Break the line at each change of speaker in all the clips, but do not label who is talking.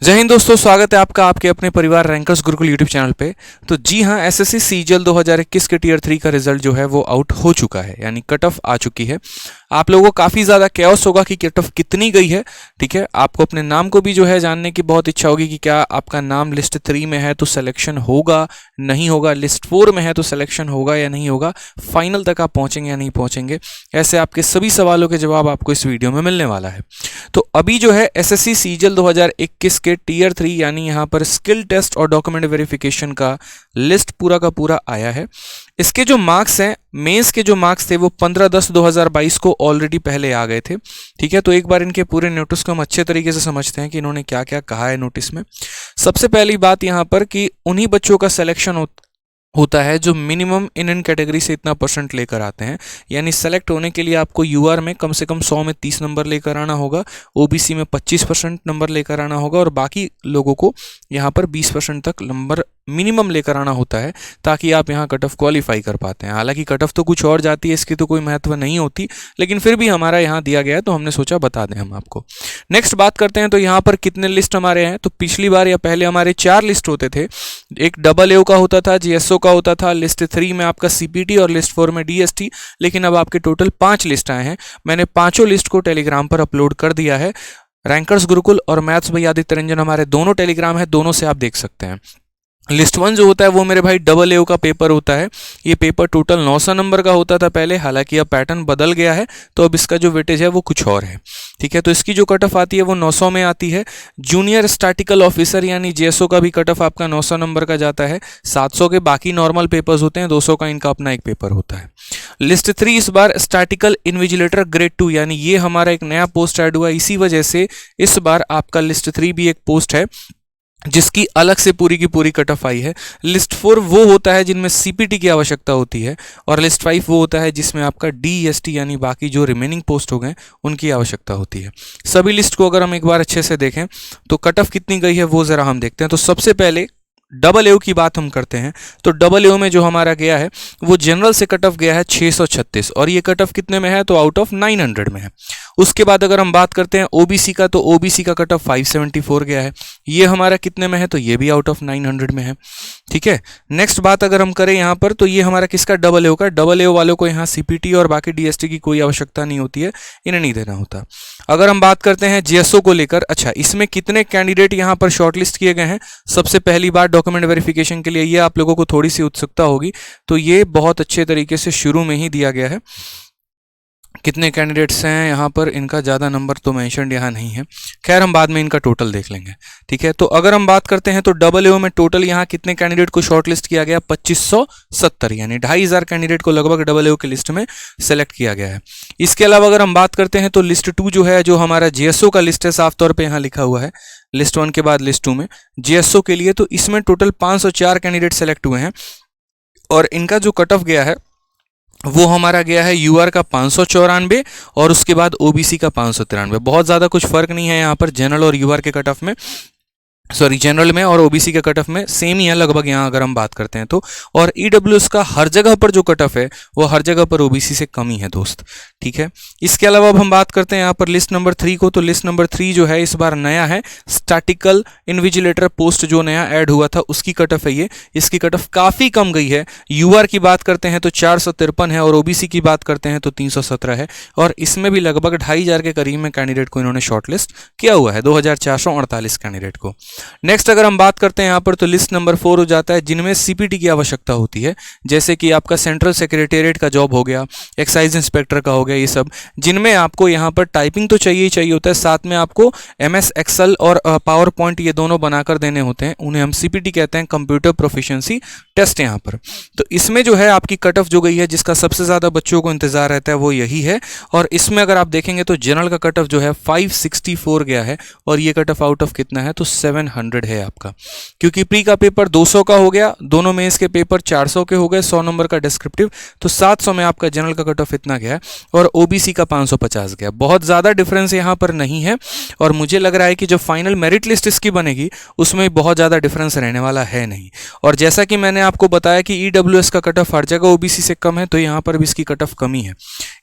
जय हिंद दोस्तों, स्वागत है आपका आपके अपने परिवार रैंकर्स गुरुकुल यूट्यूब चैनल पे। तो जी हाँ, एसएससी सीजीएल 2021 के टीयर 3 का रिजल्ट जो है वो आउट हो चुका है, यानी कट ऑफ आ चुकी है। आप लोगों को काफ़ी ज़्यादा कैओस होगा कि कट ऑफ कितनी गई है। ठीक है, आपको अपने नाम को भी जो है जानने की बहुत इच्छा होगी कि क्या आपका नाम लिस्ट 3 में है तो सिलेक्शन होगा नहीं होगा, लिस्ट 4 में है तो सिलेक्शन होगा या नहीं होगा, फाइनल तक आप पहुँचेंगे या नहीं पहुँचेंगे। ऐसे आपके सभी सवालों के जवाब आपको इस वीडियो में मिलने वाला है। तो अभी जो है एसएससी सीजीएल 2021 के टीयर 3 यानी यहाँ पर स्किल टेस्ट और डॉक्यूमेंट वेरिफिकेशन का लिस्ट पूरा का पूरा आया है। इसके जो मार्क्स हैं, मेंस के जो मार्क्स थे वो 15/10/2022 को ऑलरेडी पहले आ गए थे। ठीक है, तो एक बार इनके पूरे नोटिस को हम अच्छे तरीके से समझते हैं कि इन्होंने क्या क्या कहा है नोटिस में। सबसे पहली बात यहाँ पर कि उन्हीं बच्चों का सिलेक्शन होता है जो मिनिमम इन कैटेगरी से इतना परसेंट लेकर आते हैं। यानी सेलेक्ट होने के लिए आपको यूआर में कम से कम 100 में 30 नंबर लेकर आना होगा, ओबीसी में 25% नंबर लेकर आना होगा और बाकी लोगों को यहाँ पर 20% तक नंबर मिनिमम लेकर आना होता है ताकि आप यहाँ कट ऑफ क्वालिफाई कर पाते हैं। हालांकि कट ऑफ तो कुछ और जाती है, इसकी तो कोई महत्व नहीं होती, लेकिन फिर भी हमारा यहाँ दिया गया है तो हमने सोचा बता दें हम आपको। नेक्स्ट बात करते हैं तो यहाँ पर कितने लिस्ट हमारे हैं। तो पिछली बार या पहले हमारे 4 लिस्ट होते थे। एक AA का होता था, जीएसओ का होता था, लिस्ट 3 में आपका सीपीटी और लिस्ट 4 में डीएसटी। लेकिन अब आपके टोटल 5 लिस्ट आए हैं। मैंने पांचों लिस्ट को टेलीग्राम पर अपलोड कर दिया है। रैंकर्स गुरुकुल और मैथ्स भाई आदित्य रंजन हमारे दोनों टेलीग्राम है, दोनों से आप देख सकते हैं। लिस्ट 1 जो होता है वो मेरे भाई AA का पेपर होता है। ये पेपर टोटल 900 नंबर का होता था पहले, हालांकि अब पैटर्न बदल गया है तो अब इसका जो वेटेज है वो कुछ और है। ठीक है, तो इसकी जो कट ऑफ आती है वो 900 में आती है। जूनियर स्टैटिकल ऑफिसर यानी जेएसओ का भी कट ऑफ आपका 900 नंबर का जाता है। 700 के बाकी नॉर्मल पेपर्स होते हैं, 200 का इनका अपना एक पेपर होता है। लिस्ट 3 इस बार स्टैटिकल इन्विजिलेटर ग्रेड 2 यानी ये हमारा एक नया पोस्ट ऐड हुआ, इसी वजह से इस बार आपका लिस्ट 3 भी एक पोस्ट है जिसकी अलग से पूरी की पूरी कट ऑफ आई है। लिस्ट 4 वो होता है जिनमें सीपीटी की आवश्यकता होती है और लिस्ट 5 वो होता है जिसमें आपका डीएसटी यानी बाकी जो रिमेनिंग पोस्ट हो गए उनकी आवश्यकता होती है। सभी लिस्ट को अगर हम एक बार अच्छे से देखें तो कट ऑफ कितनी गई है वो जरा हम देखते हैं। तो सबसे पहले AA की बात हम करते हैं तो AA में जो हमारा गया है वो जनरल से कट ऑफ गया है 636 और ये कट ऑफ कितने में है तो आउट ऑफ 900 में है। उसके बाद अगर हम बात करते हैं ओबीसी का तो ओबीसी का कट ऑफ 574 गया है, ये हमारा कितने में है तो ये भी आउट ऑफ 900 में है। ठीक है, नेक्स्ट बात अगर हम करें यहाँ पर तो ये हमारा किसका AA का, AA वालों को यहाँ सीपीटी और बाकी डीएसटी की कोई आवश्यकता नहीं होती है, इन्हें नहीं देना होता। अगर हम बात करते हैं जीएसओ को लेकर, अच्छा इसमें कितने कैंडिडेट यहाँ पर शॉर्टलिस्ट किए गए हैं। सबसे पहली बात डॉक्यूमेंट वेरिफिकेशन के लिए ये आप लोगों को थोड़ी सी उत्सुकता होगी, तो ये बहुत अच्छे तरीके से शुरू में ही दिया गया है। कितने कैंडिडेट्स हैं यहाँ पर, इनका ज़्यादा नंबर तो मेंशन्ड यहाँ नहीं है, खैर हम बाद में इनका टोटल देख लेंगे। ठीक है, तो अगर हम बात करते हैं तो AA में टोटल यहाँ कितने कैंडिडेट को शॉर्टलिस्ट किया गया 2570 यानी 2500 कैंडिडेट को लगभग AA की लिस्ट में सेलेक्ट किया गया है। इसके अलावा अगर हम बात करते हैं तो लिस्ट 2 जो है, जो हमारा जीएसओ का लिस्ट है, साफ तौर पर यहाँ लिखा हुआ है लिस्ट 1 के बाद लिस्ट 2 में जीएसओ के लिए, तो इसमें टोटल 504 कैंडिडेट सेलेक्ट हुए हैं और इनका जो कट ऑफ गया है वो हमारा गया है यूआर का 594 और उसके बाद ओबीसी का 593। बहुत ज़्यादा कुछ फर्क नहीं है यहाँ पर जनरल और यूआर के कट ऑफ में, सॉरी जनरल में और ओबीसी के कट ऑफ में सेम ही है लगभग यहाँ अगर हम बात करते हैं तो। और ईडब्ल्यूएस का हर जगह पर जो कट ऑफ है वो हर जगह पर ओबीसी से कम ही है दोस्त। ठीक है, इसके अलावा अब हम बात करते हैं यहाँ पर लिस्ट नंबर 3 को, तो लिस्ट नंबर 3 जो है इस बार नया है, स्टैटिकल इन्विजिलेटर पोस्ट जो नया ऐड हुआ था उसकी कट ऑफ है ये। इसकी कट ऑफ काफ़ी कम गई है। यूआर की बात करते हैं तो 453 है और ओबीसी की बात करते हैं तो 317 है और इसमें भी लगभग 2500 के करीब में कैंडिडेट को इन्होंने शॉर्टलिस्ट किया हुआ है, 2448 कैंडिडेट को। नेक्स्ट अगर हम बात करते हैं यहाँ पर तो लिस्ट नंबर 4 हो जाता है जिनमें सीपीटी की आवश्यकता होती है, जैसे कि आपका सेंट्रल सेक्रेटेरिएट का जॉब हो गया, एक्साइज इंस्पेक्टर का हो गया, ये सब जिनमें आपको यहाँ पर टाइपिंग तो चाहिए ही चाहिए होता है, साथ में आपको MS एक्सेल और पावर पॉइंट ये दोनों बनाकर देने होते हैं, उन्हें हम सीपीटी कहते हैं, कंप्यूटर प्रोफिशिएंसी टेस्ट यहाँ पर। तो इसमें जो है आपकी कट ऑफ जो गई है जिसका सबसे ज़्यादा बच्चों को इंतजार रहता है वो यही है। और इसमें अगर आप देखेंगे तो जनरल का कट ऑफ जो है 564 गया है और ये कट ऑफ आउट ऑफ कितना है तो 7 100 है आपका, क्योंकि प्री का पेपर 200 का हो गया, दोनों मेंस के पेपर 400 के हो गए, 100 नंबर का डिस्क्रिप्टिव, तो 700 में आपका जनरल का कट ऑफ इतना गया और ओबीसी का 550 गया। बहुत ज़्यादा डिफरेंस यहाँ पर नहीं है और मुझे लग रहा है कि जो फाइनल मेरिट लिस्ट इसकी बनेगी उसमें बहुत ज़्यादा डिफरेंस रहने वाला है नहीं। और जैसा कि मैंने आपको बताया कि ईडब्ल्यूएस का कट ऑफ हर जगह ओबीसी से कम है, तो यहाँ पर भी इसकी कट ऑफ कमी है।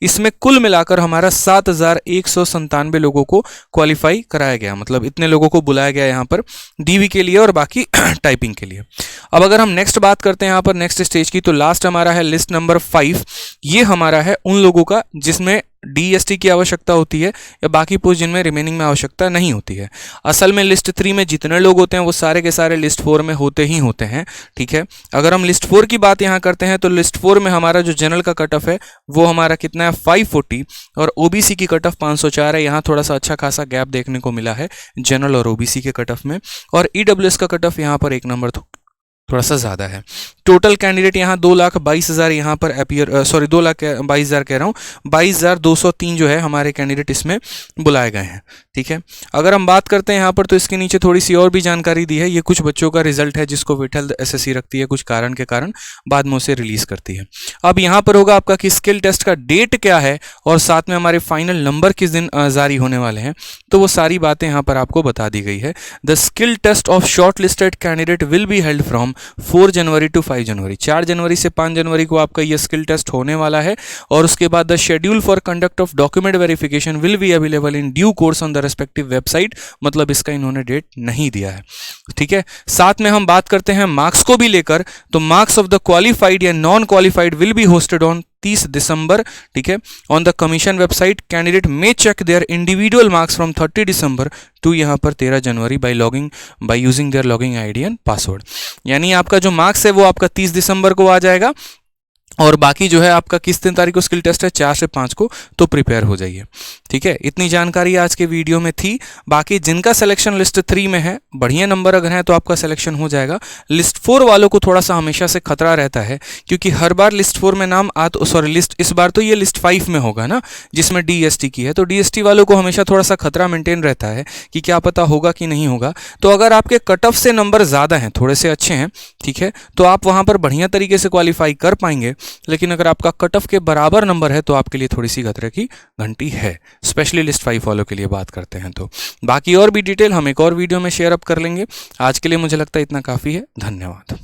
इसमें कुल मिलाकर हमारा 7197 लोगों को क्वालिफाई कराया गया, मतलब इतने लोगों को बुलाया गया यहाँ पर डीवी के लिए और बाकी टाइपिंग के लिए। अब अगर हम नेक्स्ट बात करते हैं यहाँ पर नेक्स्ट स्टेज की, तो लास्ट हमारा है लिस्ट नंबर 5। ये हमारा है उन लोगों का जिसमें डीएसटी की आवश्यकता होती है या बाकी पोस्ट जिनमें रिमेनिंग में आवश्यकता नहीं होती है। असल में लिस्ट 3 में जितने लोग होते हैं वो सारे के सारे लिस्ट 4 में होते ही होते हैं, ठीक है। अगर हम लिस्ट 4 की बात यहाँ करते हैं तो लिस्ट 4 में हमारा जो जनरल का कट ऑफ है वो हमारा कितना है 540 और ओबीसी की कट ऑफ 504 है। यहाँ थोड़ा सा अच्छा खासा गैप देखने को मिला है जनरल और ओबीसी के कट ऑफ में, और ईडब्ल्यूएस का कट ऑफ यहाँ पर 1 नंबर थोड़ा सा ज़्यादा है। टोटल कैंडिडेट यहाँ 2,22,000 यहाँ पर अपीयर 2,22,000 कह रहा हूँ, 22,203 जो है हमारे कैंडिडेट इसमें बुलाए गए हैं, ठीक है। अगर हम बात करते हैं यहाँ पर तो इसके नीचे थोड़ी सी और भी जानकारी दी है। ये कुछ बच्चों का रिजल्ट है जिसको विठल एसएससी रखती है कुछ कारण के कारण, बाद में उसे रिलीज करती है। अब यहाँ पर होगा आपका कि स्किल टेस्ट का डेट क्या है और साथ में हमारे फाइनल नंबर किस दिन जारी होने वाले हैं, तो वो सारी बातें यहाँ पर आपको बता दी गई है। The skill test of shortlisted candidate will be held from 4 January to 5 January. 4 जनवरी से 5 जनवरी को आपका ये स्किल टेस्ट होने वाला है और उसके बाद the schedule for conduct of document verification will be available in due course on the respective website. मतलब इसका इन्होंने डेट नहीं दिया है, ठीक है। साथ में हम बात करते हैं मार्क्स को भी लेकर, तो मार्क्स ऑफ द क्वालिफाइड या non qualified will be hosted on 30 December, ठीक है, on the commission website. Candidate may check their individual marks from 30 December to यहाँ पर 13 January by using their login ID and password. यानी आपका जो marks है वो आपका 30 दिसंबर को आ जाएगा और बाकी जो है आपका किस दिन तारीख को स्किल टेस्ट है 4 से 5 को, तो प्रिपेयर हो जाइए, ठीक है। इतनी जानकारी आज के वीडियो में थी। बाकी जिनका सिलेक्शन लिस्ट 3 में है, बढ़िया नंबर अगर है तो आपका सिलेक्शन हो जाएगा। लिस्ट 4 वालों को थोड़ा सा हमेशा से खतरा रहता है क्योंकि हर बार लिस्ट 4 में नाम इस बार तो ये लिस्ट 5 में होगा ना जिसमें डीएसटी की है, तो डीएसटी वालों को हमेशा थोड़ा सा खतरा मेंटेन रहता है कि क्या पता होगा कि नहीं होगा। तो अगर आपके कट ऑफ से नंबर ज़्यादा हैं, थोड़े से अच्छे हैं, ठीक है, तो आप वहाँ पर बढ़िया तरीके से क्वालिफाई कर पाएंगे। लेकिन अगर आपका कट ऑफ के बराबर नंबर है तो आपके लिए थोड़ी सी खतरे की घंटी है, स्पेशली लिस्ट 5 वालों के लिए बात करते हैं। तो बाकी और भी डिटेल हम एक और वीडियो में शेयर अप कर लेंगे। आज के लिए मुझे लगता है इतना काफ़ी है। धन्यवाद।